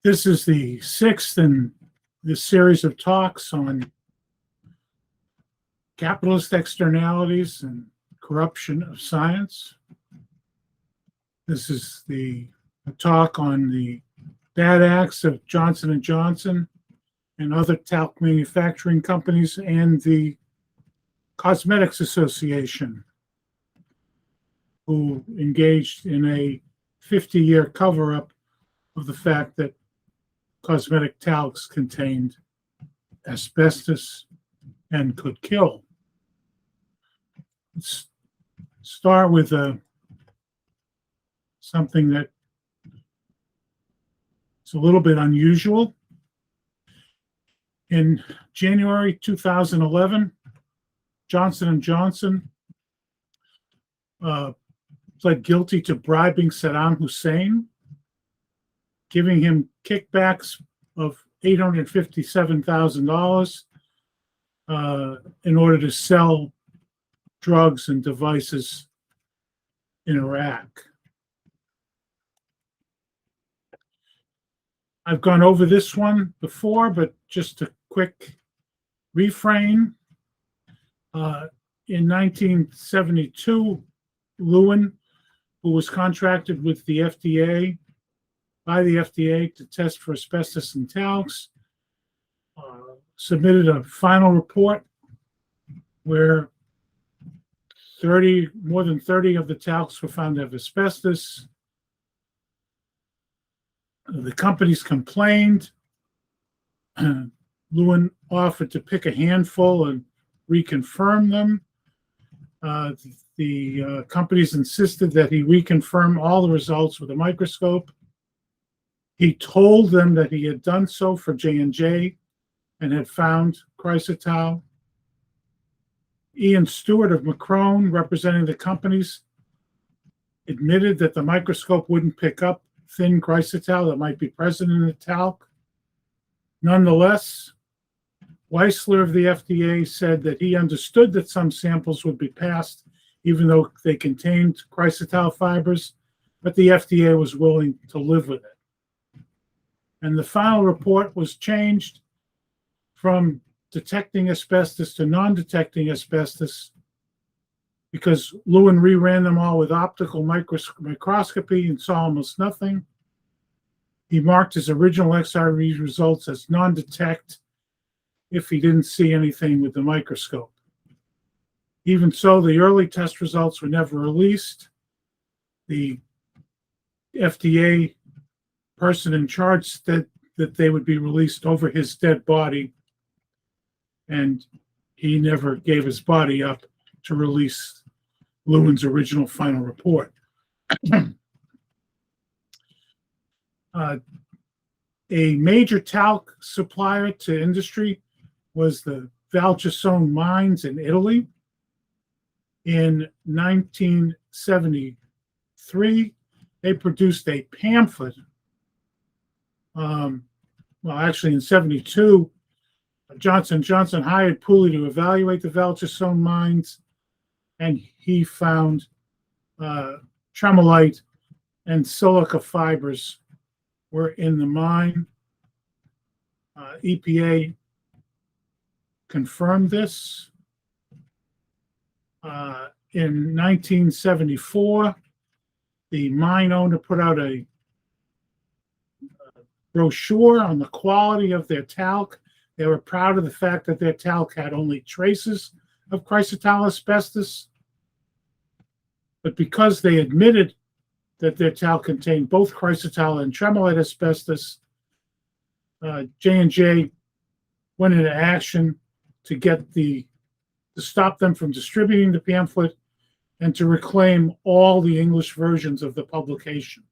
This is the sixth in this series of talks on capitalist externalities and corruption of science. This is a talk on the bad acts of Johnson & Johnson and other talc manufacturing companies and the Cosmetics Association, who engaged in a 50-year cover-up of the fact that cosmetic talcs contained asbestos and could kill. Let's start with something that is a little bit unusual. In January 2011, Johnson & Johnson pled guilty to bribing Saddam Hussein, giving him kickbacks of $857,000 in order to sell drugs and devices in Iraq. I've gone over this one before, but just a quick reframe. In 1972, Lewin, who was contracted with the FDA, by the FDA to test for asbestos in talcs, submitted a final report where more than 30 of the talcs were found to have asbestos. The companies complained. Lewin offered to pick a handful and reconfirm them. The companies insisted that he reconfirm all the results with a microscope. He told them that he had done so for J&J and had found chrysotile. Ian Stewart of Macron, representing the companies, admitted that the microscope wouldn't pick up thin chrysotile that might be present in the talc. Nonetheless, Weissler of the FDA said that he understood that some samples would be passed even though they contained chrysotile fibers, but the FDA was willing to live with it. And the final report was changed from detecting asbestos to non-detecting asbestos because Lewin reran them all with optical microscopy and saw almost nothing. He marked his original XRE results as non-detect if he didn't see anything with the microscope. Even so, the early test results were never released. The FDA person in charge said that they would be released over his dead body, and he never gave his body up to release Lewin's original final report. A major talc supplier to industry was the Valgisone mines in Italy. In 1973, they produced a pamphlet. Actually in 72, Johnson & Johnson hired Pooley to evaluate the Valgisone mines, and he found tremolite and silica fibers were in the mine. EPA confirmed this. In 1974, the mine owner put out a brochure on the quality of their talc. They were proud of the fact that their talc had only traces of chrysotile asbestos. But because they admitted that their talc contained both chrysotile and tremolite asbestos, J&J went into action to stop them from distributing the pamphlet and to reclaim all the English versions of the publication.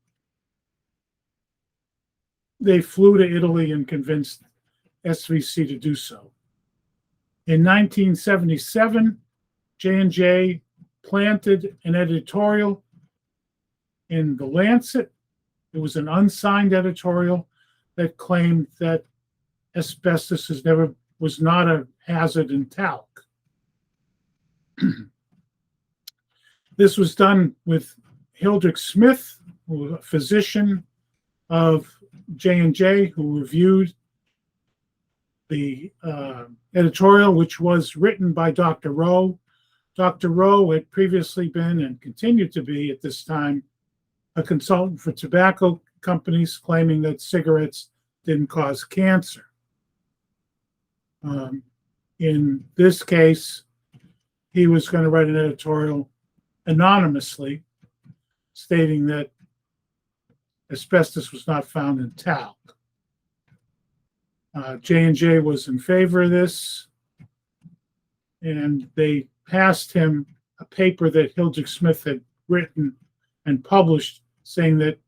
They flew to Italy and convinced SVC to do so. In 1977, J&J planted an editorial in The Lancet. It was an unsigned editorial that claimed that asbestos was not a hazard in talc. This was done with Hildrich Smith, who was a physician of J&J, who reviewed the editorial, which was written by Dr. Rowe. Dr. Rowe had previously been and continued to be at this time a consultant for tobacco companies, claiming that cigarettes didn't cause cancer. In this case, he was going to write an editorial anonymously stating that asbestos was not found in talc. J&J was in favor of this, and they passed him a paper that Hildreth Smith had written and published saying that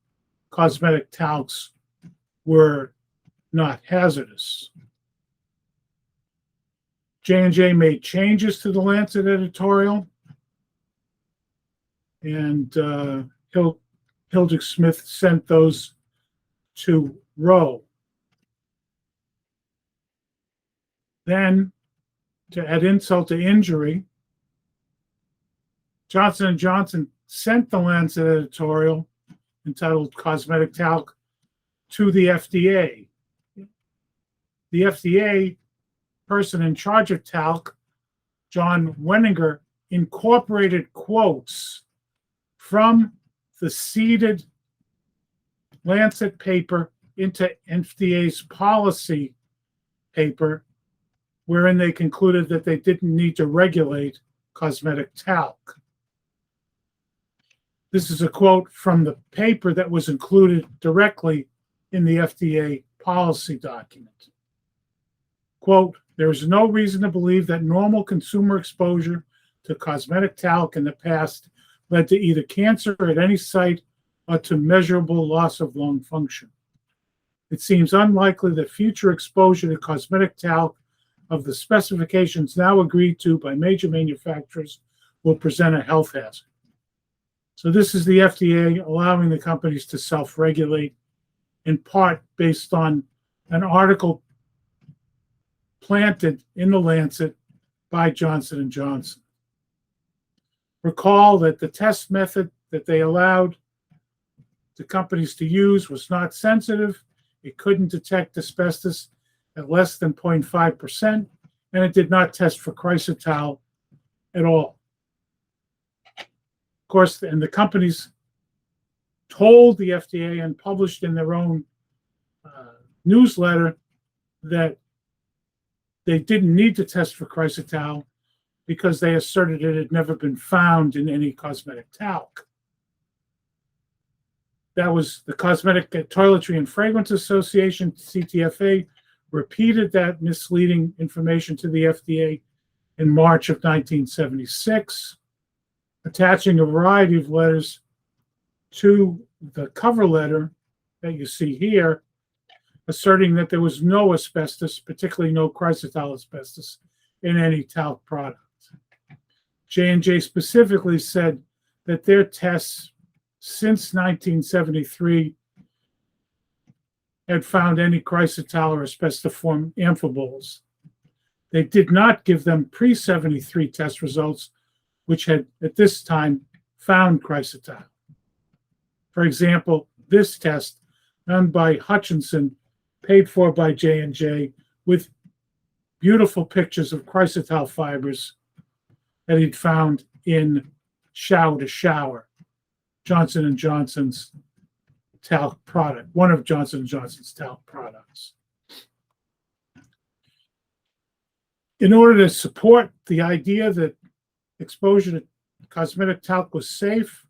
cosmetic talcs were not hazardous. J&J made changes to the Lancet editorial, and Hildreth Smith sent those to Rowe. Then, to add insult to injury, Johnson & Johnson sent the Lancet editorial entitled Cosmetic Talc to the FDA. The FDA person in charge of talc, John Wenninger, incorporated quotes from the seeded Lancet paper into FDA's policy paper, wherein they concluded that they didn't need to regulate cosmetic talc. This is a quote from the paper that was included directly in the FDA policy document. Quote, "There is no reason to believe that normal consumer exposure to cosmetic talc in the past led to either cancer at any site or to measurable loss of lung function. It seems unlikely that future exposure to cosmetic talc of the specifications now agreed to by major manufacturers will present a health hazard." So this is the FDA allowing the companies to self-regulate, in part based on an article planted in the Lancet by Johnson & Johnson. Recall that the test method that they allowed the companies to use was not sensitive. It couldn't detect asbestos at less than 0.5%, and it did not test for chrysotile at all. Of course, and the companies told the FDA and published in their own newsletter that they didn't need to test for chrysotile because they asserted it had never been found in any cosmetic talc. That was the Cosmetic Toiletry and Fragrance Association, CTFA, repeated that misleading information to the FDA in March of 1976, attaching a variety of letters to the cover letter that you see here, asserting that there was no asbestos, particularly no chrysotile asbestos, in any talc product. J&J specifically said that their tests since 1973 had found any chrysotile or asbestiform amphiboles. They did not give them pre-73 test results, which had at this time found chrysotile. For example, this test done by Hutchinson, paid for by J&J, with beautiful pictures of chrysotile fibers that he'd found in Shower to Shower, Johnson & Johnson's talc product, one of Johnson & Johnson's talc products. In order to support the idea that exposure to cosmetic talc was safe,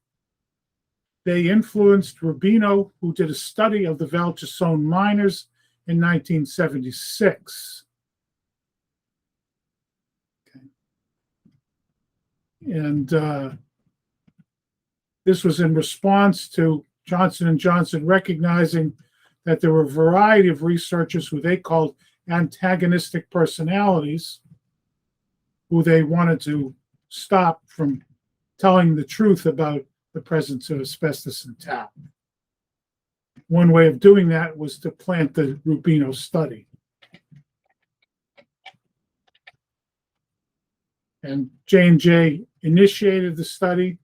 they influenced Rubino, who did a study of the Valchisone miners in 1976. Okay. And this was in response to Johnson & Johnson recognizing that there were a variety of researchers who they called antagonistic personalities, who they wanted to stop from telling the truth about the presence of asbestos in talc. One way of doing that was to plant the Rubino study. And J&J initiated the study.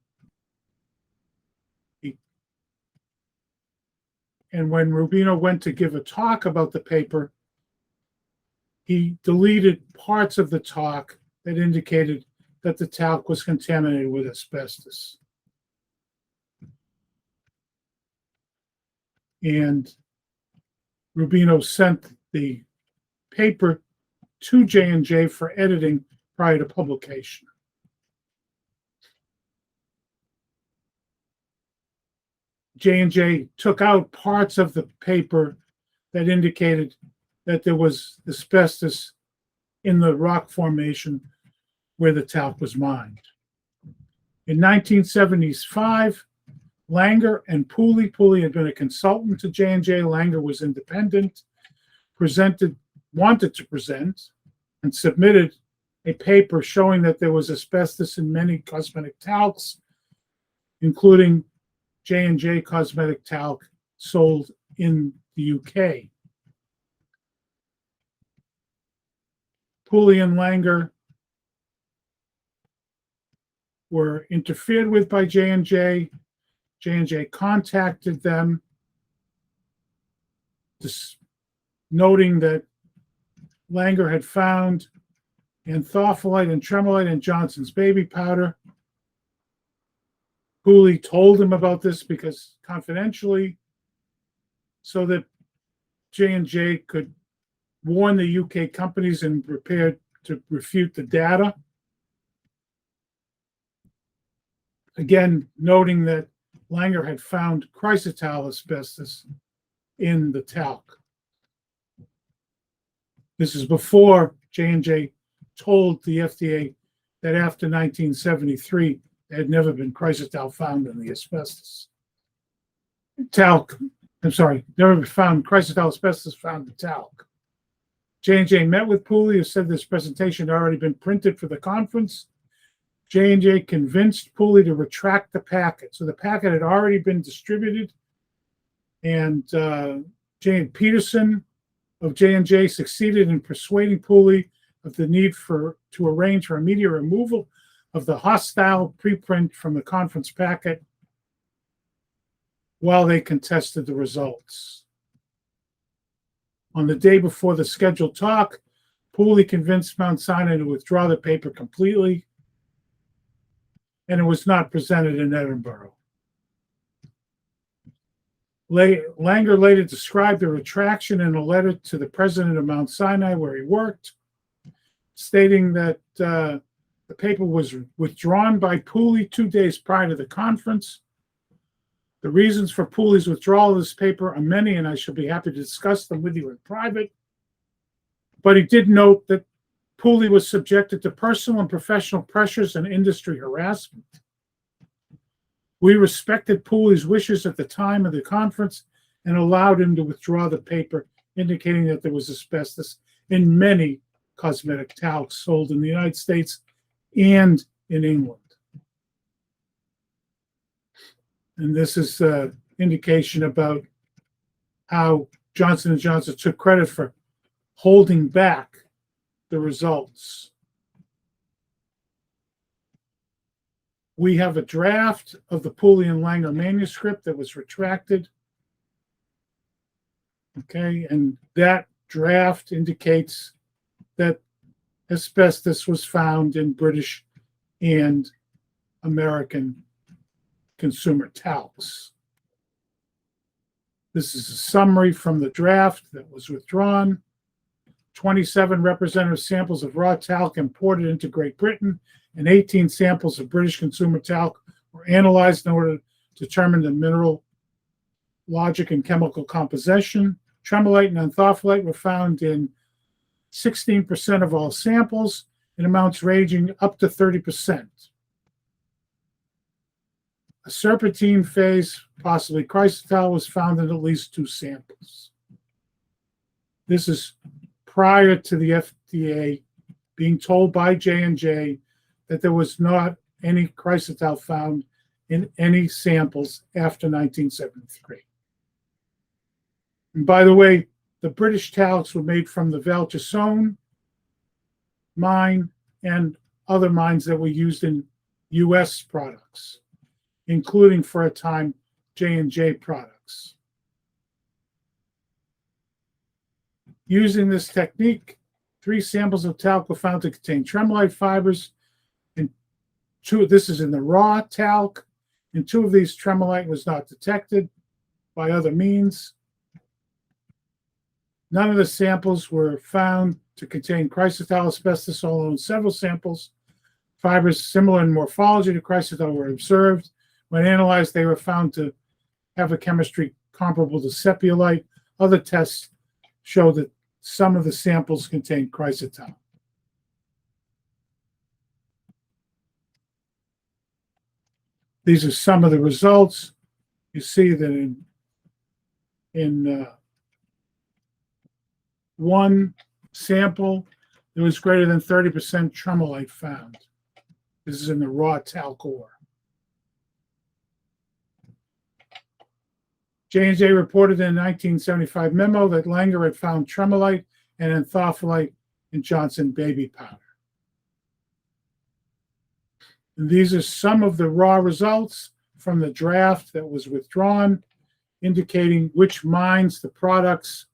And when Rubino went to give a talk about the paper, he deleted parts of the talk that indicated that the talc was contaminated with asbestos. And Rubino sent the paper to J&J for editing prior to publication. J&J took out parts of the paper that indicated that there was asbestos in the rock formation where the talc was mined. In 1975, Langer and Pooley had been a consultant to J&J. Langer was independent, wanted to present, and submitted a paper showing that there was asbestos in many cosmetic talcs, including J&J cosmetic talc sold in the UK. Pooley and Langer were interfered with by J&J. J&J contacted them, noting that Langer had found anthophyllite and tremolite in Johnson's baby powder. Pooley told him about this because confidentially, so that J&J could warn the UK companies and prepare to refute the data. Again, noting that Langer had found chrysotile asbestos in the talc. This is before J&J told the FDA that after 1973, there had never been chrysotile found in the asbestos. Never been found chrysotile asbestos found in talc. J&J met with Pooley, who said this presentation had already been printed for the conference. J&J convinced Pooley to retract the packet. So the packet had already been distributed, and Jane Peterson of J&J succeeded in persuading Pooley of the need to arrange for immediate removal of the hostile preprint from the conference packet while they contested the results. On the day before the scheduled talk, Pooley convinced Mount Sinai to withdraw the paper completely, and it was not presented in Edinburgh. Langer later described the retraction in a letter to the president of Mount Sinai, where he worked, stating that the paper was withdrawn by Pooley 2 days prior to the conference. The reasons for Pooley's withdrawal of this paper are many, and I shall be happy to discuss them with you in private. But he did note that Pooley was subjected to personal and professional pressures and industry harassment. We respected Pooley's wishes at the time of the conference and allowed him to withdraw the paper, indicating that there was asbestos in many cosmetic talcs sold in the United States and in England. And this is an indication about how Johnson & Johnson took credit for holding back the results. We have a draft of the Pooley and Langer manuscript that was retracted. Okay, and that draft indicates that asbestos was found in British and American consumer talcs. This is a summary from the draft that was withdrawn. 27 representative samples of raw talc imported into Great Britain and 18 samples of British consumer talc were analyzed in order to determine the mineralogic and chemical composition. Tremolite and anthophyllite were found in 16% of all samples in amounts ranging up to 30%. A serpentine phase, possibly chrysotile, was found in at least 2 samples. This is prior to the FDA being told by J&J that there was not any chrysotile found in any samples after 1973. And by the way, the British talcs were made from the Valchesone mine and other mines that were used in U.S. products, including for a time J&J products. Using this technique, 3 samples of talc were found to contain tremolite fibers, and this is in the raw talc, and 2 of these tremolite was not detected by other means. None of the samples were found to contain chrysotile asbestos, although in several samples, fibers similar in morphology to chrysotile were observed. When analyzed, they were found to have a chemistry comparable to sepiolite. Other tests show that some of the samples contained chrysotile. These are some of the results. You see that in one sample, there was greater than 30% tremolite found. This is in the raw talc ore. J&J reported in a 1975 memo that Langer had found tremolite and anthophyllite in Johnson baby powder. And these are some of the raw results from the draft that was withdrawn, indicating which mines the products.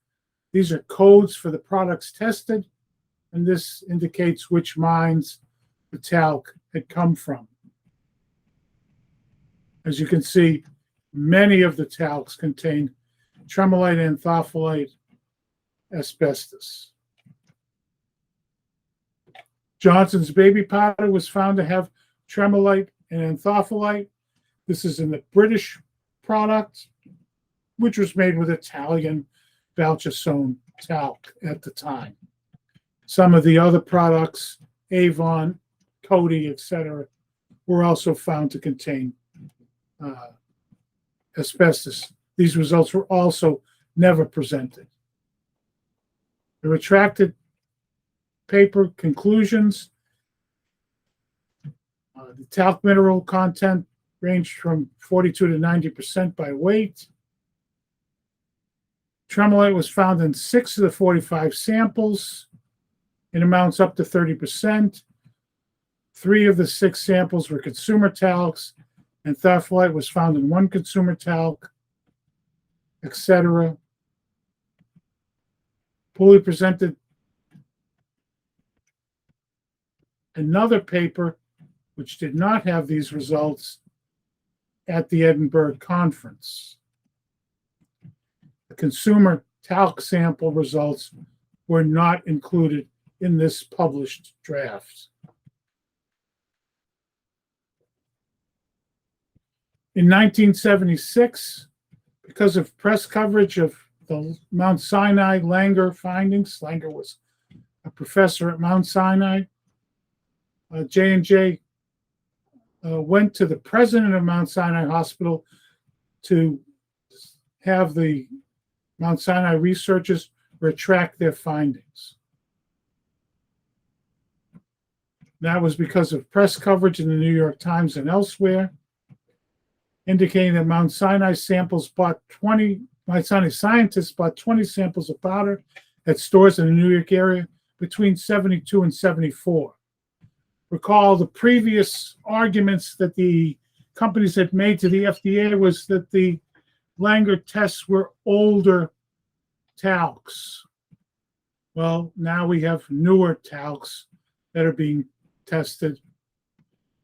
These are codes for the products tested, and this indicates which mines the talc had come from. As you can see, many of the talcs contain tremolite and anthophyllite asbestos. Johnson's baby powder was found to have tremolite and anthophyllite. This is in the British product, which was made with Italian Valchisone talc at the time. Some of the other products, Avon, Coty, etc., were also found to contain asbestos. These results were also never presented. The retracted paper conclusions, the talc mineral content ranged from 42 to 90% by weight. Tremolite was found in 6 of the 45 samples in amounts up to 30%. 3 of the 6 samples were consumer talcs, and anthophyllite was found in 1 consumer talc, etc. Pooley presented another paper which did not have these results at the Edinburgh conference. The consumer talc sample results were not included in this published draft. In 1976, because of press coverage of the Mount Sinai Langer findings, Langer was a professor at Mount Sinai, J&J went to the president of Mount Sinai Hospital to have the Mount Sinai researchers retract their findings. That was because of press coverage in the New York Times and elsewhere, indicating that Mount Sinai scientists bought 20 samples of powder at stores in the New York area between 72 and 74. Recall the previous arguments that the companies had made to the FDA was that the Langer tests were older talcs. Well, now we have newer talcs that are being tested,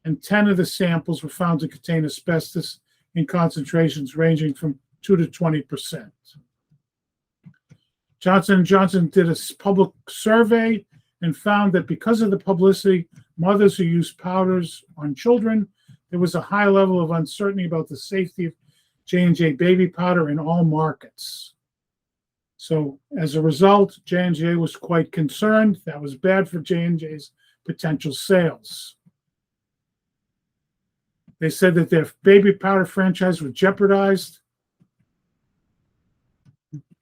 and 10 of the samples were found to contain asbestos in concentrations ranging from 2 to 20%. Johnson & Johnson did a public survey and found that because of the publicity, mothers who use powders on children, there was a high level of uncertainty about the safety of J&J baby powder in all markets. So as a result, J&J was quite concerned. That was bad for J&J's potential sales. They said that their baby powder franchise was jeopardized.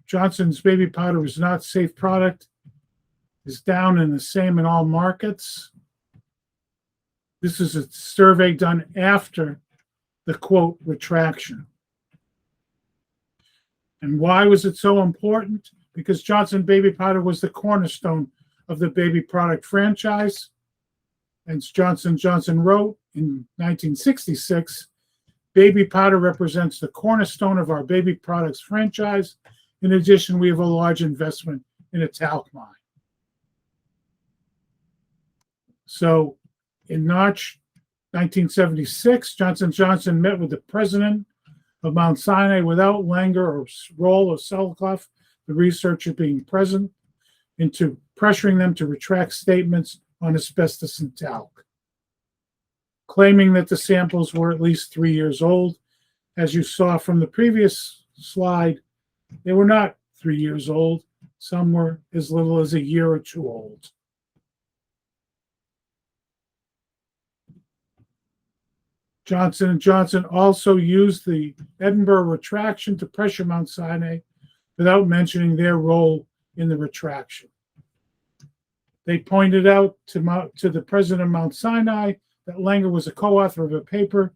Johnson's baby powder was not a safe product. Is down in the same in all markets. This is a survey done after the quote retraction. And why was it so important? Because Johnson baby powder was the cornerstone of the baby product franchise. And Johnson & Johnson wrote in 1966, baby powder represents the cornerstone of our baby products franchise. In addition, we have a large investment in a talc mine. So in March 1976, Johnson & Johnson met with the president of Mount Sinai without Langer or Roll or Selkoff, the researcher being present, into pressuring them to retract statements on asbestos and talc, claiming that the samples were at least 3 years old. As you saw from the previous slide, they were not 3 years old. Some were as little as a year or two old. Johnson & Johnson also used the Edinburgh retraction to pressure Mount Sinai without mentioning their role in the retraction. They pointed out to the president of Mount Sinai that Langer was a co-author of a paper,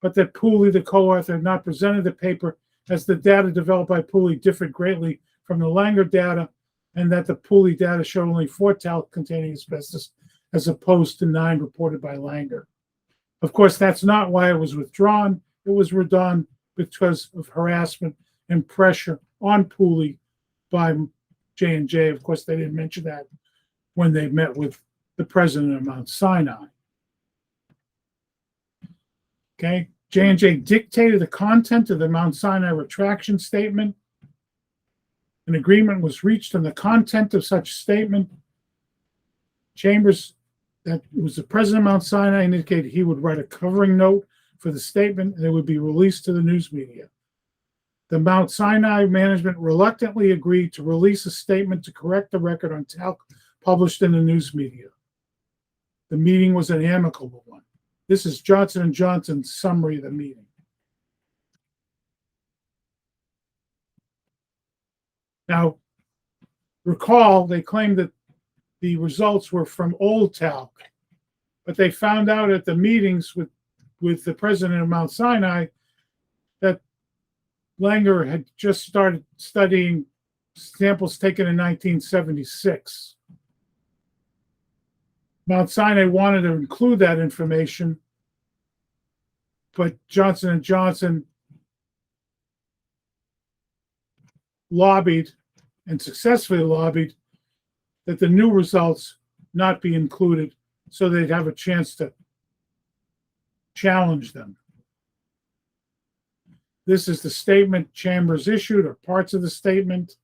but that Pooley, the co-author, had not presented the paper as the data developed by Pooley differed greatly from the Langer data, and that the Pooley data showed only 4 talc containing asbestos as opposed to 9 reported by Langer. Of course, that's not why it was withdrawn. It was withdrawn because of harassment and pressure on Pooley by J&J. Of course, they didn't mention that when they met with the president of Mount Sinai. Okay, J&J dictated the content of the Mount Sinai retraction statement. An agreement was reached on the content of such statement. Chambers, that was the president of Mount Sinai, indicated he would write a covering note for the statement and it would be released to the news media. The Mount Sinai management reluctantly agreed to release a statement to correct the record on talc published in the news media. The meeting was an amicable one. This is Johnson & Johnson's summary of the meeting. Now, recall they claimed that the results were from old talc, but they found out at the meetings with the president of Mount Sinai that Langer had just started studying samples taken in 1976. Mount Sinai wanted to include that information, but Johnson & Johnson lobbied and successfully lobbied that the new results not be included so they'd have a chance to challenge them. This is the statement Chambers issued, or parts of the statement.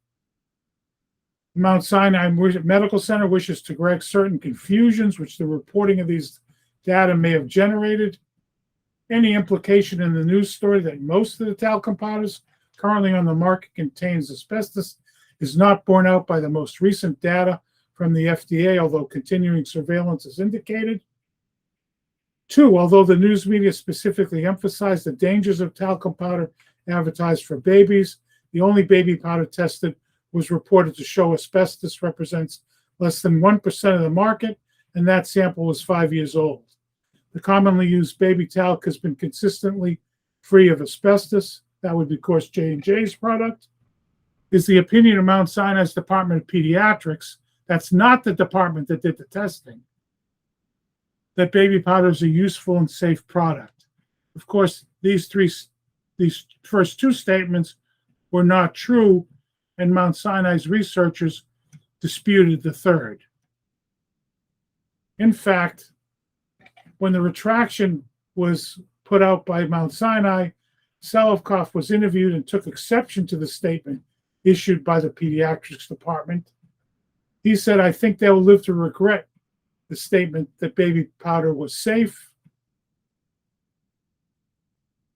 Mount Sinai Medical Center wishes to correct certain confusions which the reporting of these data may have generated. Any implication in the news story that most of the talcum powders currently on the market contains asbestos is not borne out by the most recent data from the FDA, although continuing surveillance is indicated. 2, although the news media specifically emphasized the dangers of talcum powder advertised for babies, the only baby powder tested was reported to show asbestos represents less than 1% of the market, and that sample was 5 years old. The commonly used baby talc has been consistently free of asbestos. That would be, of course, J&J's product. Is the opinion of Mount Sinai's Department of Pediatrics, that's not the department that did the testing, that baby powder is a useful and safe product. Of course, these first 2 statements were not true, and Mount Sinai's researchers disputed the third. In fact, when the retraction was put out by Mount Sinai, Selkoff was interviewed and took exception to the statement issued by the pediatrics department. He said, "I think they will live to regret the statement that baby powder was safe."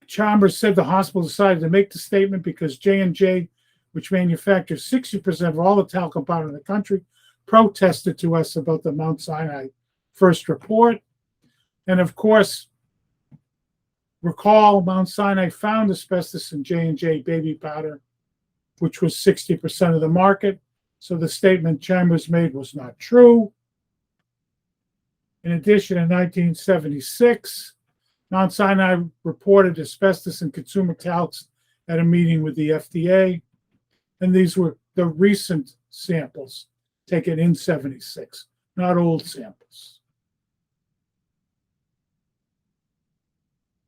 Chambers said the hospital decided to make the statement because J&J, which manufactures 60% of all the talcum powder in the country, protested to us about the Mount Sinai first report. And of course, recall Mount Sinai found asbestos in J&J baby powder, which was 60% of the market. So the statement Chambers made was not true. In addition, in 1976, Mount Sinai reported asbestos in consumer talcs at a meeting with the FDA. And these were the recent samples taken in 76, not old samples.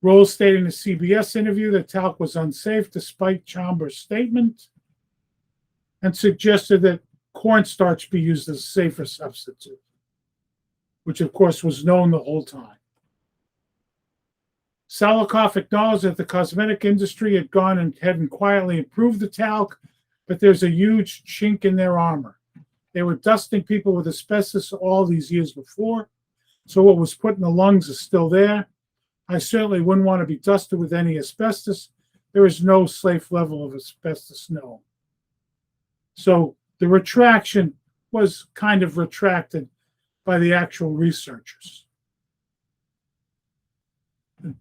Rose stated in a CBS interview that talc was unsafe despite Chambers' statement and suggested that, cornstarch be used as a safer substitute, which of course was known the whole time. Salikoff acknowledged that the cosmetic industry had gone ahead and quietly improved the talc, but there's a huge chink in their armor. They were dusting people with asbestos all these years before, so what was put in the lungs is still there. I certainly wouldn't want to be dusted with any asbestos. There is no safe level of asbestos known. So the retraction was kind of retracted by the actual researchers. The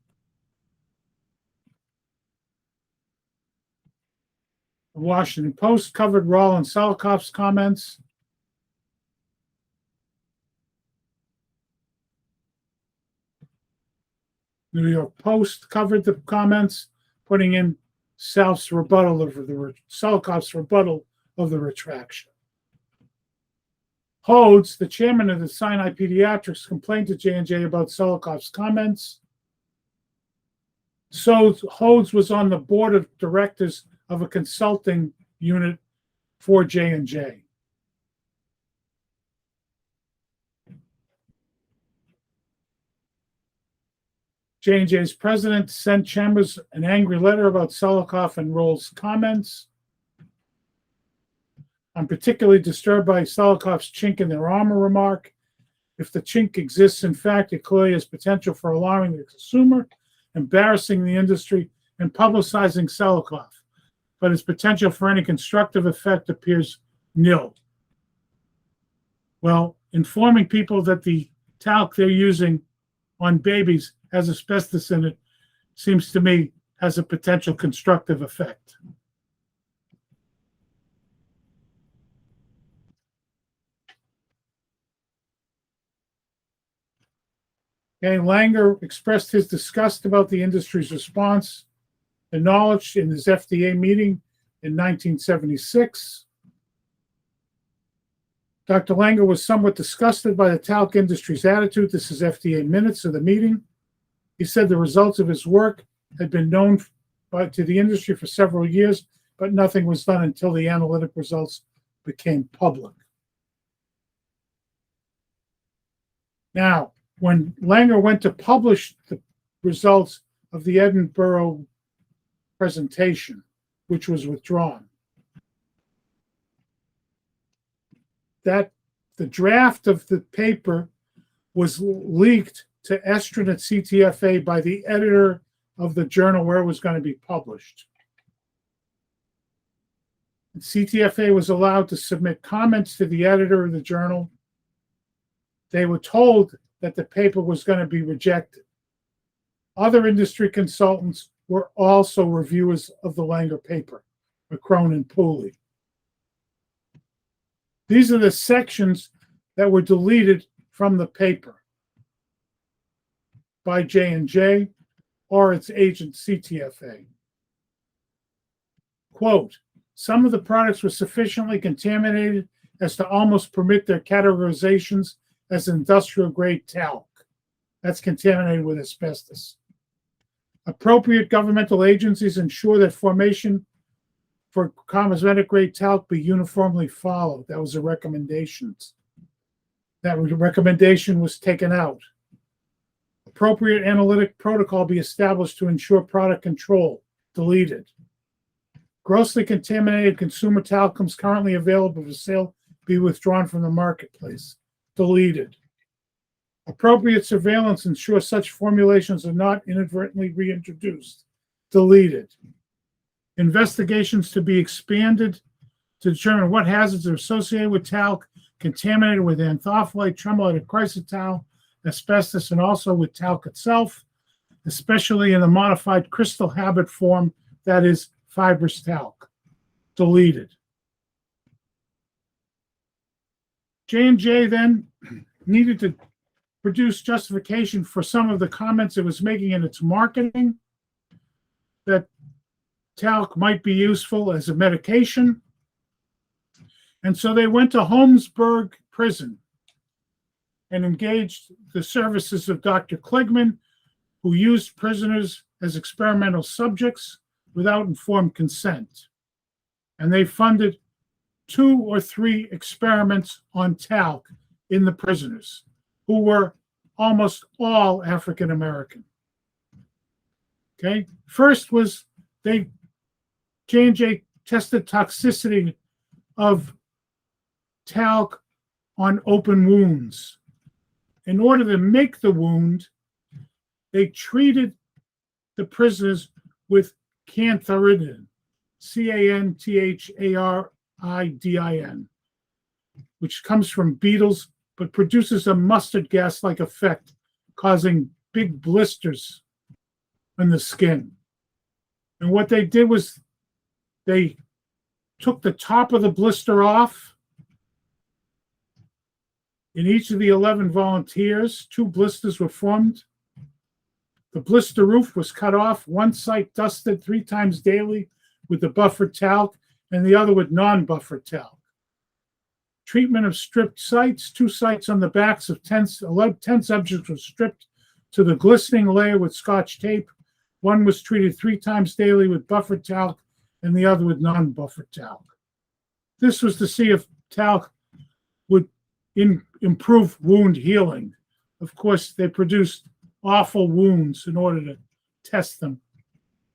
Washington Post covered Rawl and Salikoff's comments. New York Post covered the comments, putting in Salikoff's rebuttal of the retraction. Hodes, the chairman of the Sinai Pediatrics, complained to J&J about Salikoff's comments. So Hodes was on the board of directors of a consulting unit for J&J. J&J's president sent Chambers an angry letter about Salikoff and Rawl's comments. I'm particularly disturbed by Salikoff's chink in their armor remark. If the chink exists, in fact, it clearly has potential for alarming the consumer, embarrassing the industry, and publicizing Salikoff, but its potential for any constructive effect appears nil. Well, informing people that the talc they're using on babies has asbestos in it seems to me has a potential constructive effect. Okay, Langer expressed his disgust about the industry's response, acknowledged in his FDA meeting in 1976. Dr. Langer was somewhat disgusted by the talc industry's attitude. This is FDA minutes of the meeting. He said the results of his work had been known to the industry for several years, but nothing was done until the analytic results became public. Now, when Langer went to publish the results of the Edinburgh presentation, which was withdrawn, that the draft of the paper was leaked to Estrin at CTFA by the editor of the journal where it was going to be published. And CTFA was allowed to submit comments to the editor of the journal. They were told that the paper was going to be rejected. Other industry consultants were also reviewers of the Langer paper, McCrone and Pooley. These are the sections that were deleted from the paper by J&J or its agent CTFA. Quote, some of the products were sufficiently contaminated as to almost permit their categorizations as industrial grade talc. That's contaminated with asbestos. Appropriate governmental agencies ensure that formation for cosmetic grade talc be uniformly followed. That was a recommendation. That recommendation was taken out. Appropriate analytic protocol be established to ensure product control. Deleted. Grossly contaminated consumer talcums currently available for sale be withdrawn from the marketplace. Deleted. Appropriate surveillance ensure such formulations are not inadvertently reintroduced. Deleted. Investigations to be expanded to determine what hazards are associated with talc contaminated with anthophyllite, tremolite, chrysotile, asbestos, and also with talc itself, especially in the modified crystal habit form, that is fibrous talc. Deleted. J&J then needed to produce justification for some of the comments it was making in its marketing, that talc might be useful as a medication. And so they went to Holmesburg Prison and engaged the services of Dr. Kligman, who used prisoners as experimental subjects without informed consent. And they funded 2 or 3 experiments on talc in the prisoners, who were almost all African American. Okay, first was J&J tested toxicity of talc on open wounds. In order to make the wound, they treated the prisoners with cantharidin, cantharidin, which comes from beetles but produces a mustard gas-like effect, causing big blisters on the skin. And what they did was they took the top of the blister off. In each of the 11 volunteers, 2 blisters were formed. The blister roof was cut off, one site dusted 3 times daily with the buffered talc and the other with non-buffered talc. Treatment of stripped sites, 2 sites on the backs of 10 subjects were stripped to the glistening layer with Scotch tape. One was treated 3 times daily with buffered talc and the other with non-buffered talc. This was to see if talc would improve wound healing. Of course, they produced awful wounds in order to test them.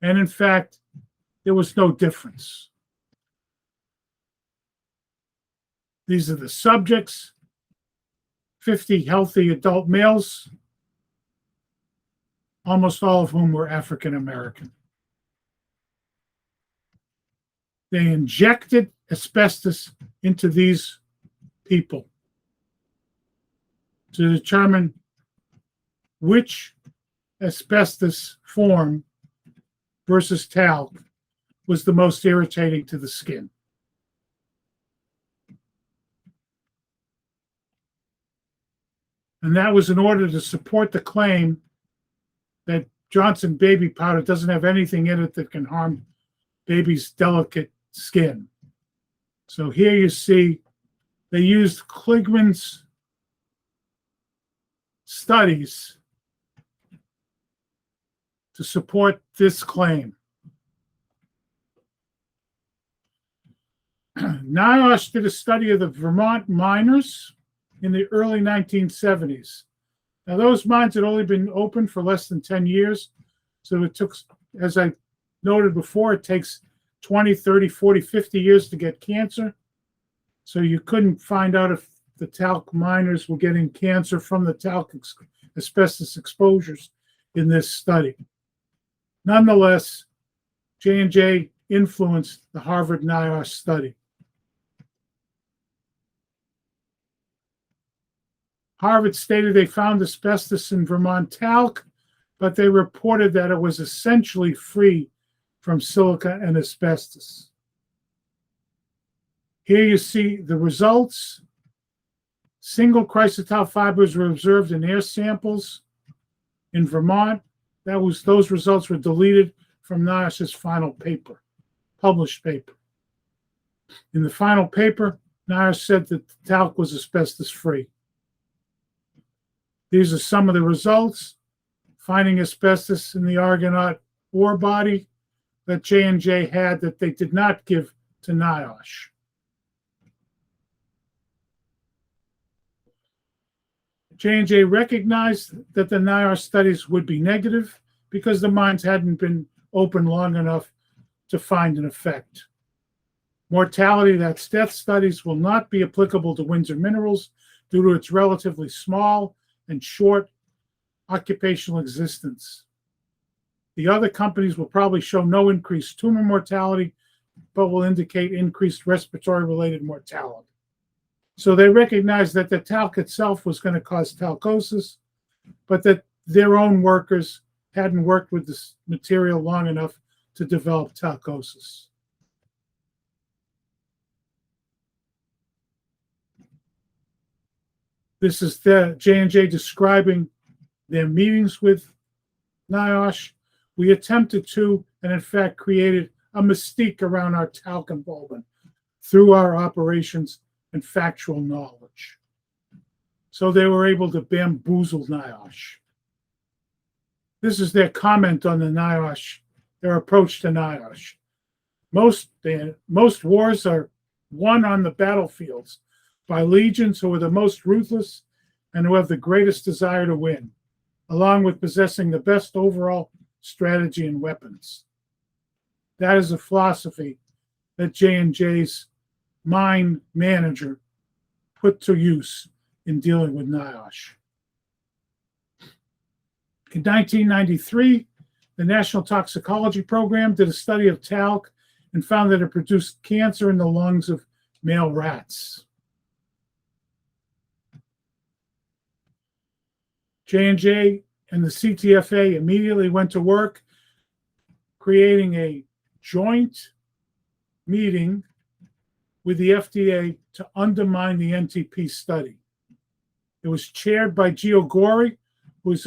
And in fact, there was no difference. These are the subjects, 50 healthy adult males, almost all of whom were African American. They injected asbestos into these people to determine which asbestos form versus talc was the most irritating to the skin. And that was in order to support the claim that Johnson baby powder doesn't have anything in it that can harm baby's delicate skin. So here you see they used Kligman's studies to support this claim. NIOSH did a study of the Vermont miners in the early 1970s. Now, those mines had only been open for less than 10 years. So it took, as I noted before, it takes 20, 30, 40, 50 years to get cancer. So you couldn't find out if the talc miners were getting cancer from the talc asbestos exposures in this study. Nonetheless, J&J influenced the Harvard NIOSH study. Harvard stated they found asbestos in Vermont talc, but they reported that it was essentially free from silica and asbestos. Here you see the results. Single chrysotile fibers were observed in air samples in Vermont. Those results were deleted from NIOSH's final paper, published paper. In the final paper, NIOSH said that the talc was asbestos-free. These are some of the results, finding asbestos in the Argonaut ore body that J&J had that they did not give to NIOSH. J&J recognized that the NIOSH studies would be negative because the mines hadn't been open long enough to find an effect. Mortality, that's death studies, will not be applicable to Windsor Minerals due to its relatively small and short occupational existence. The other companies will probably show no increased tumor mortality, but will indicate increased respiratory-related mortality. So they recognized that the talc itself was going to cause talcosis, but that their own workers hadn't worked with this material long enough to develop talcosis. This is the J&J describing their meetings with NIOSH. We attempted to, and in fact created a mystique around our talc involvement through our operations and factual knowledge. So they were able to bamboozle NIOSH. This is their comment on the NIOSH, their approach to NIOSH. Most wars are won on the battlefields by legions who are the most ruthless and who have the greatest desire to win, along with possessing the best overall strategy and weapons. That is a philosophy that J&J's mine manager put to use in dealing with NIOSH. In 1993, the National Toxicology Program did a study of talc and found that it produced cancer in the lungs of male rats. J&J and the CTFA immediately went to work creating a joint meeting with the FDA to undermine the NTP study. It was chaired by Gio Gori, who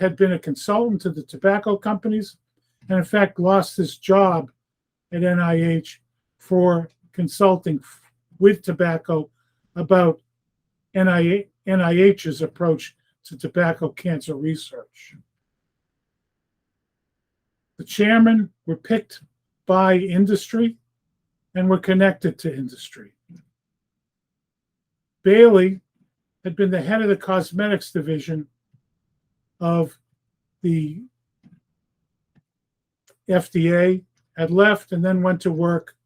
had been a consultant to the tobacco companies, and in fact lost his job at NIH for consulting with tobacco about NIH's approach to tobacco cancer research. The chairmen were picked by industry and were connected to industry. Bailey had been the head of the cosmetics division of the FDA, had left and then went to work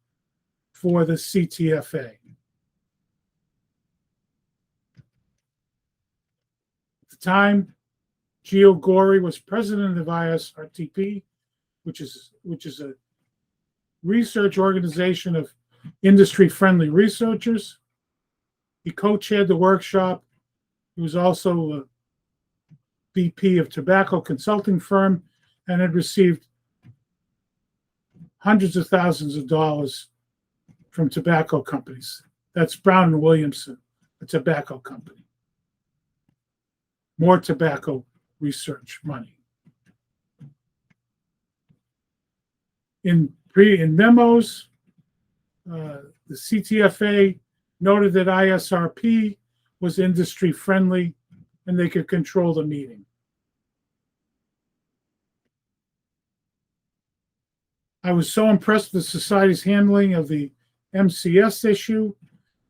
for the CTFA. At the time, Gio Gori was president of ISRTP, which is a research organization of industry-friendly researchers. He co-chaired the workshop. He was also a VP of tobacco consulting firm and had received hundreds of thousands of dollars from tobacco companies. That's Brown and Williamson, a tobacco company. More tobacco research money. In memos, the CTFA noted that ISRP was industry friendly and they could control the meeting. I was so impressed with the society's handling of the MCS issue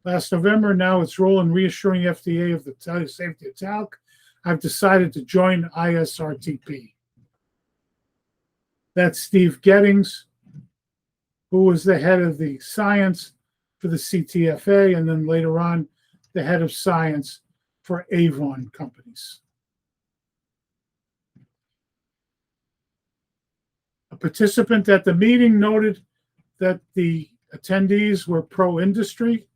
last November, now its role in reassuring FDA of the safety of talc, I've decided to join ISRTP. That's Steve Gettings, who was the head of the science for the CTFA, and then later on, the head of science for Avon companies. A participant at the meeting noted that the attendees were pro-industry.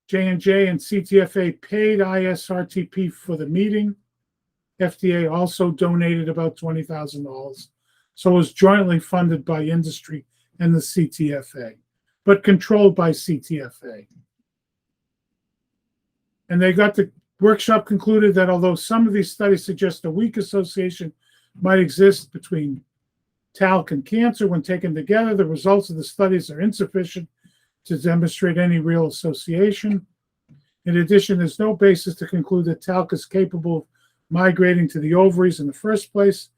J&J and CTFA paid ISRTP for the meeting. FDA also donated about $20,000. So it was jointly funded by industry and the CTFA, but controlled by CTFA. And the workshop concluded that although some of these studies suggest a weak association might exist between talc and cancer when taken together, the results of the studies are insufficient to demonstrate any real association. In addition, there's no basis to conclude that talc is capable of migrating to the ovaries in the first place.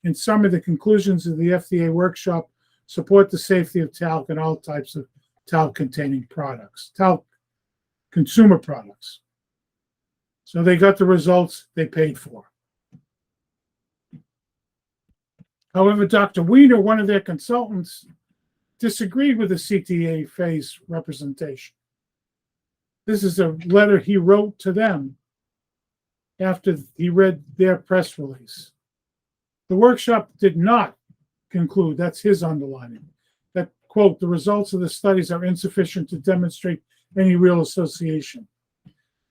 In summary, the conclusions of the FDA workshop support the safety of talc and all types of talc-containing products, talc consumer products. So they got the results they paid for. However, Dr. Weiner, one of their consultants, disagreed with the CTFA's representation. This is a letter he wrote to them after he read their press release. The workshop did not conclude, that's his underlining, that, quote, the results of the studies are insufficient to demonstrate any real association.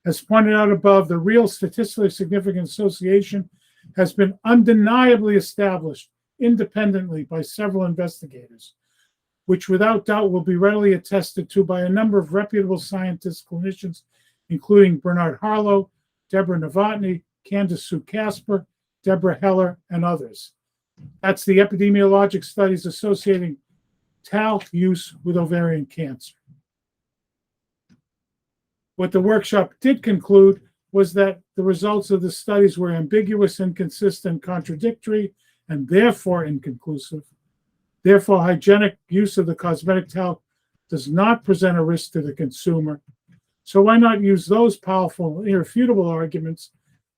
As pointed out above, the real statistically significant association has been undeniably established independently by several investigators, which without doubt will be readily attested to by a number of reputable scientists, clinicians, including Bernard Harlow, Deborah Novotny, Candace Sue Casper, Deborah Heller, and others. That's the epidemiologic studies associating talc use with ovarian cancer. What the workshop did conclude was that the results of the studies were ambiguous, inconsistent, contradictory, and therefore inconclusive. Therefore, hygienic use of the cosmetic talc does not present a risk to the consumer. So why not use those powerful, irrefutable arguments,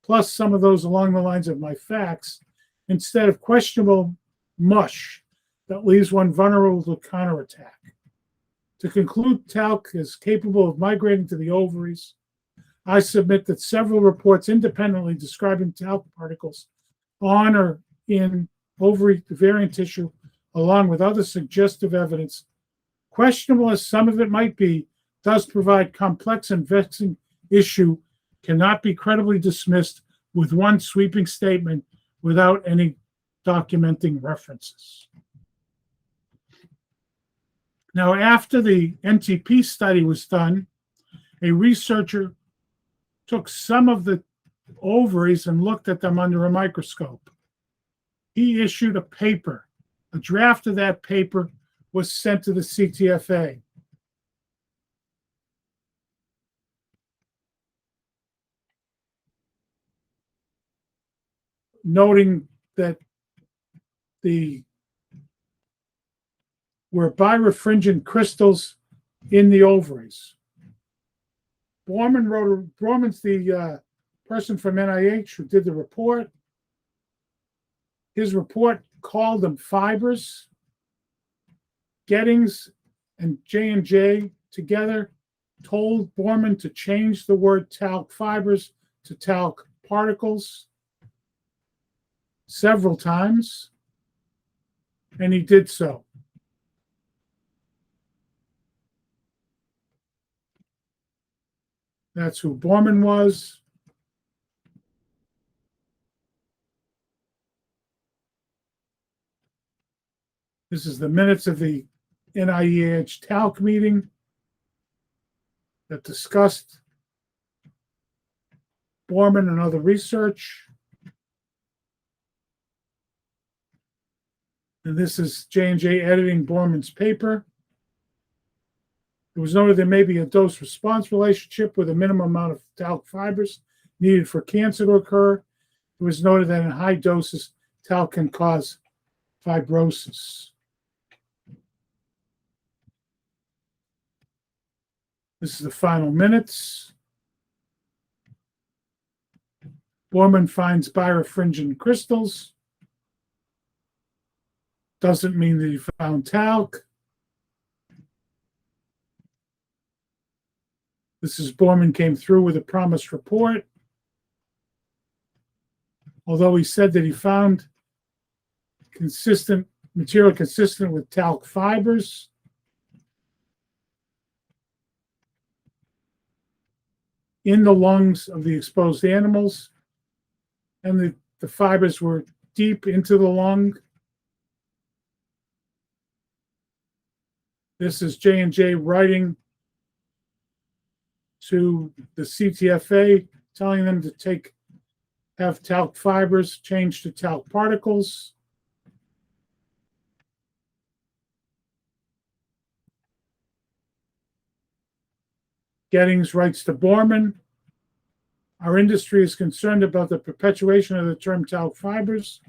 plus some of those along the lines of my facts, instead of questionable mush that leaves one vulnerable to counterattack? To conclude, talc is capable of migrating to the ovaries. I submit that several reports independently describing talc particles on or in ovarian tissue, along with other suggestive evidence, questionable as some of it might be, does provide complex and vexing issue, cannot be credibly dismissed with one sweeping statement without any documenting references. Now, after the NTP study was done, a researcher took some of the ovaries and looked at them under a microscope. He issued a paper. A draft of that paper was sent to the CTFA. Noting that were birefringent crystals in the ovaries. Borman's the person from NIH who did the report. His report called them fibers. Gettings and J&J together told Borman to change the word talc fibers to talc particles several times, and he did so. That's who Borman was. This is the minutes of the NIH talc meeting that discussed Borman and other research. And this is J&J editing Borman's paper. It was noted there may be a dose-response relationship with a minimum amount of talc fibers needed for cancer to occur. It was noted that in high doses, talc can cause fibrosis. This is the final minutes. Borman finds birefringent crystals. Doesn't mean that he found talc. This is Borman came through with a promised report. Although he said that he found material consistent with talc fibers. In the lungs of the exposed animals, and the fibers were deep into the lung. This is J&J writing to the CTFA, telling them to have talc fibers changed to talc particles. Gettings writes to Borman, our industry is concerned about the perpetuation of the term talc fibers.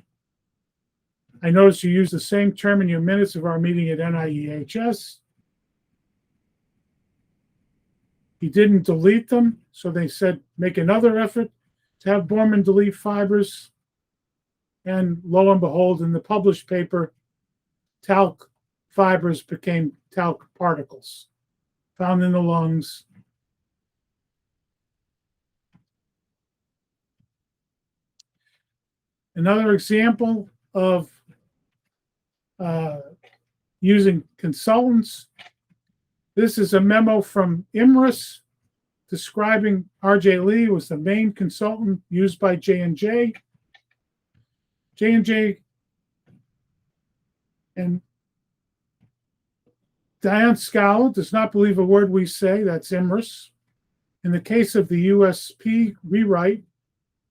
I noticed you use the same term in your minutes of our meeting at NIEHS. He didn't delete them, so they said make another effort to have Borman delete fibers. And lo and behold, in the published paper, talc fibers became talc particles found in the lungs. Another example of using consultants. This is a memo from IMRIS describing R.J. Lee was the main consultant used by J&J. J&J and Diane Scala does not believe a word we say. That's IMRIS. In the case of the USP rewrite,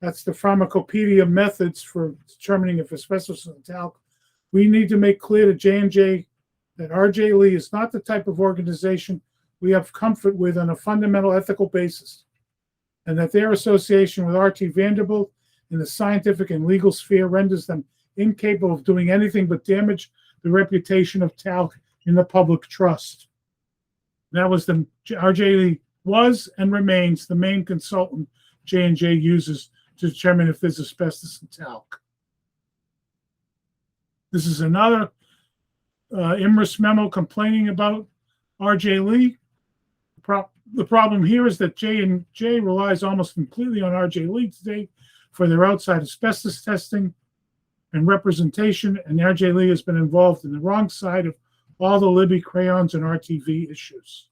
that's the pharmacopoeia methods for determining if asbestos is talc. We need to make clear to J&J that R.J. Lee is not the type of organization we have comfort with on a fundamental ethical basis. and that their association with R.T. Vanderbilt in the scientific and legal sphere renders them incapable of doing anything but damage the reputation of talc in the public trust. That was R.J. Lee was and remains the main consultant J&J uses to determine if there's asbestos in talc. This is another IMRIS memo complaining about R.J. Lee. The problem here is that J&J relies almost completely on R.J. Lee today for their outside asbestos testing and representation, and R.J. Lee has been involved in the wrong side of all the Libby crayons and RTV issues.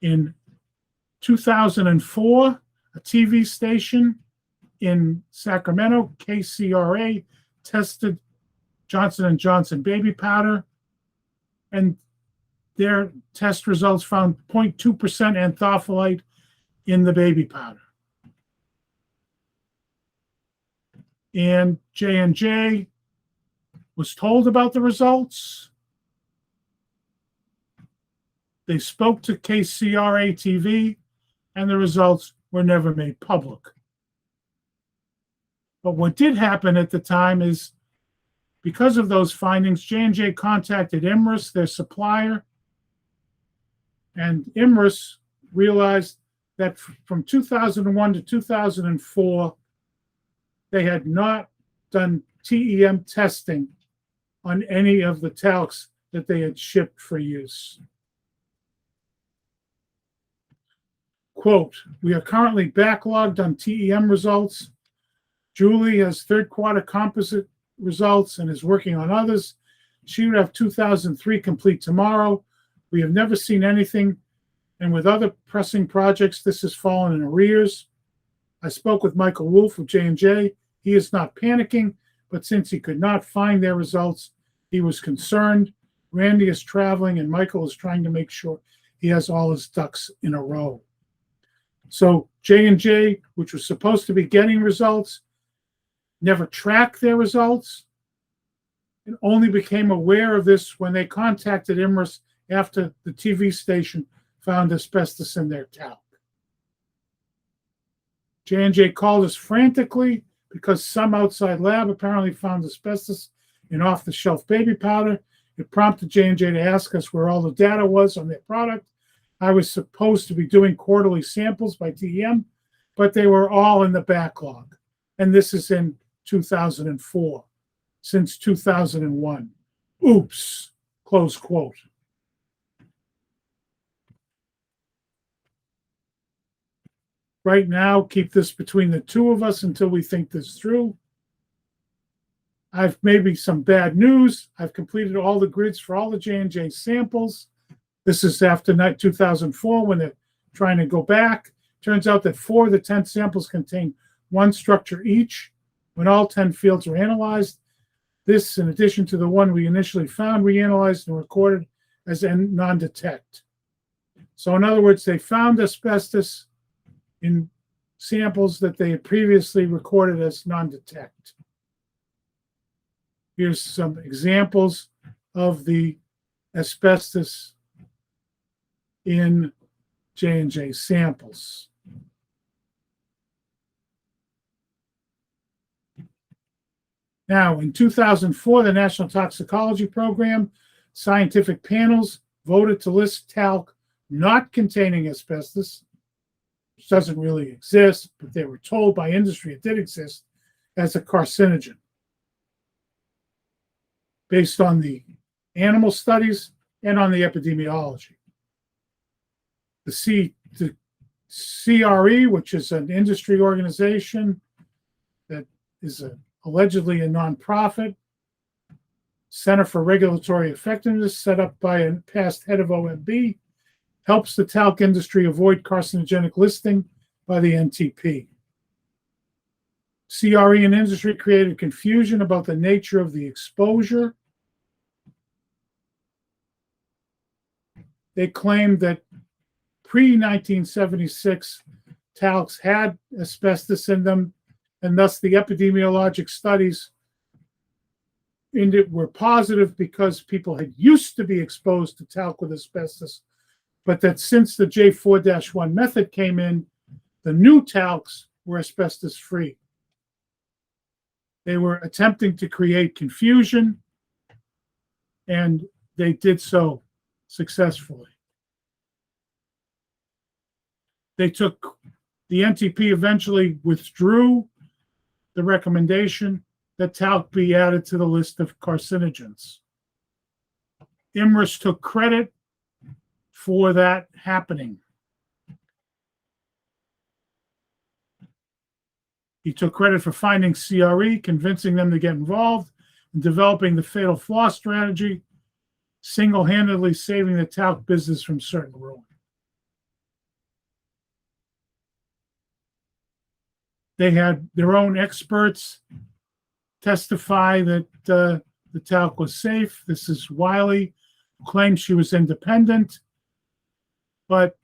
In 2004, a TV station in Sacramento, KCRA, tested Johnson & Johnson baby powder, and their test results found 0.2% anthophyllite in the baby powder. And J&J was told about the results. They spoke to KCRA TV, and the results were never made public. But what did happen at the time is, because of those findings, J&J contacted IMRIS, their supplier, and IMRIS realized that from 2001 to 2004, they had not done TEM testing on any of the talcs that they had shipped for use. Quote, "We are currently backlogged on TEM results. Julie has third quarter composite results and is working on others. She would have 2003 complete tomorrow. We have never seen anything, and with other pressing projects, this has fallen in arrears. I spoke with Michael Wolf of J&J. He is not panicking, but since he could not find their results, he was concerned. Randy is traveling, and Michael is trying to make sure he has all his ducks in a row." So J&J, which was supposed to be getting results, never tracked their results, and only became aware of this when they contacted IMRIS after the TV station found asbestos in their talc. J&J called us frantically because some outside lab apparently found asbestos in off-the-shelf baby powder. It prompted J&J to ask us where all the data was on their product. I was supposed to be doing quarterly samples by TEM, but they were all in the backlog. And this is in 2004, since 2001. Oops, close quote. Right now, keep this between the two of us until we think this through. I've maybe some bad news. I've completed all the grids for all the J&J samples. This is after 2004 when they're trying to go back. Turns out that 4 of the 10 samples contain one structure each. When all 10 fields were analyzed, this, in addition to the one we initially found, reanalyzed and recorded as non-detect. So in other words, they found asbestos in samples that they had previously recorded as non-detect. Here's some examples of the asbestos in J&J samples. Now, in 2004, the National Toxicology Program scientific panels voted to list talc not containing asbestos, which doesn't really exist, but they were told by industry it did exist, as a carcinogen, based on the animal studies and on the epidemiology. The CRE, which is an industry organization that is allegedly a nonprofit, Center for Regulatory Effectiveness, set up by a past head of OMB, helps the talc industry avoid carcinogenic listing by the NTP. CRE and industry created confusion about the nature of the exposure. They claimed that pre-1976 talcs had asbestos in them, and thus the epidemiologic studies in it were positive because people had used to be exposed to talc with asbestos but that since the J4-1 method came in, the new talcs were asbestos-free. They were attempting to create confusion, and they did so successfully. The NTP eventually withdrew the recommendation that talc be added to the list of carcinogens. Imerys took credit for that happening. He took credit for finding CRE, convincing them to get involved, and developing the fatal flaw strategy, single-handedly saving the talc business from certain ruin. They had their own experts testify that the talc was safe. This is Wiley, who claimed she was independent. But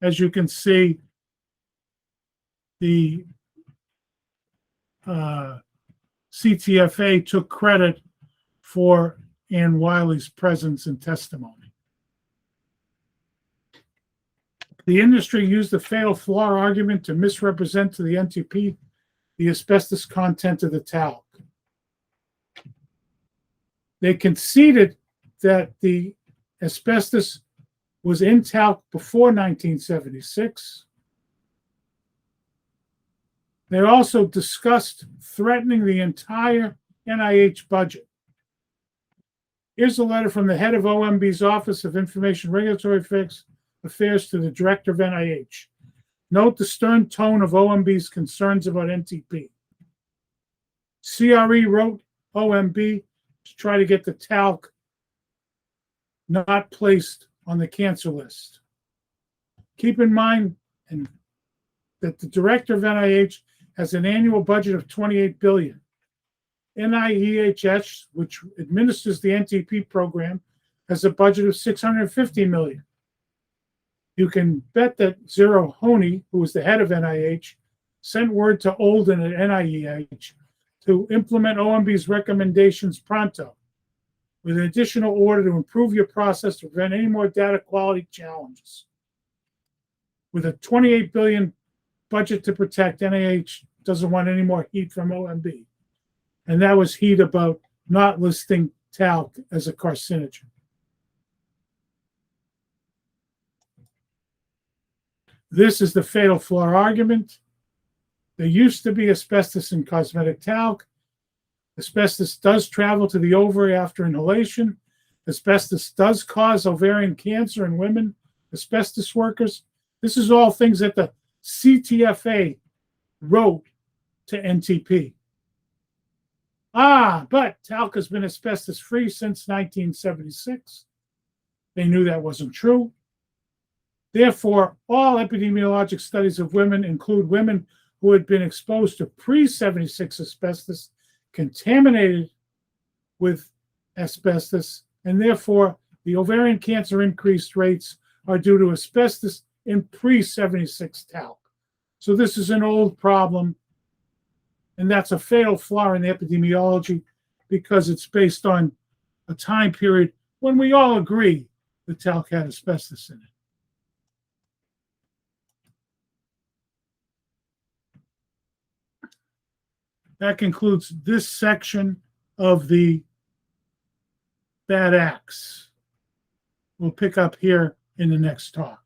as you can see, the CTFA took credit for Ann Wiley's presence and testimony. The industry used the fatal flaw argument to misrepresent to the NTP the asbestos content of the talc. They conceded that the asbestos was in talc before 1976. They also discussed threatening the entire NIH budget. Here's a letter from the head of OMB's Office of Information Regulatory Affairs to the director of NIH. Note the stern tone of OMB's concerns about NTP. CRE wrote OMB to try to get the talc not placed on the cancer list. Keep in mind that the director of NIH has an annual budget of $28 billion. NIEHS, which administers the NTP program, has a budget of $650 million. You can bet that Zero Honey, who was the head of NIH, sent word to Olden at NIEH to implement OMB's recommendations pronto, with an additional order to improve your process to prevent any more data quality challenges. With a $28 billion budget to protect, NIH doesn't want any more heat from OMB. And that was heat about not listing talc as a carcinogen. This is the fatal flaw argument. There used to be asbestos in cosmetic talc. Asbestos does travel to the ovary after inhalation. Asbestos does cause ovarian cancer in women, asbestos workers. This is all things that the CTFA wrote to NTP. But talc has been asbestos-free since 1976. They knew that wasn't true. Therefore, all epidemiologic studies of women include women who had been exposed to pre-76 asbestos, contaminated with asbestos, and therefore the ovarian cancer increased rates are due to asbestos in pre-76 talc. So this is an old problem, and that's a fatal flaw in the epidemiology because it's based on a time period when we all agree the talc had asbestos in it. That concludes this section of the bad acts. We'll pick up here in the next talk.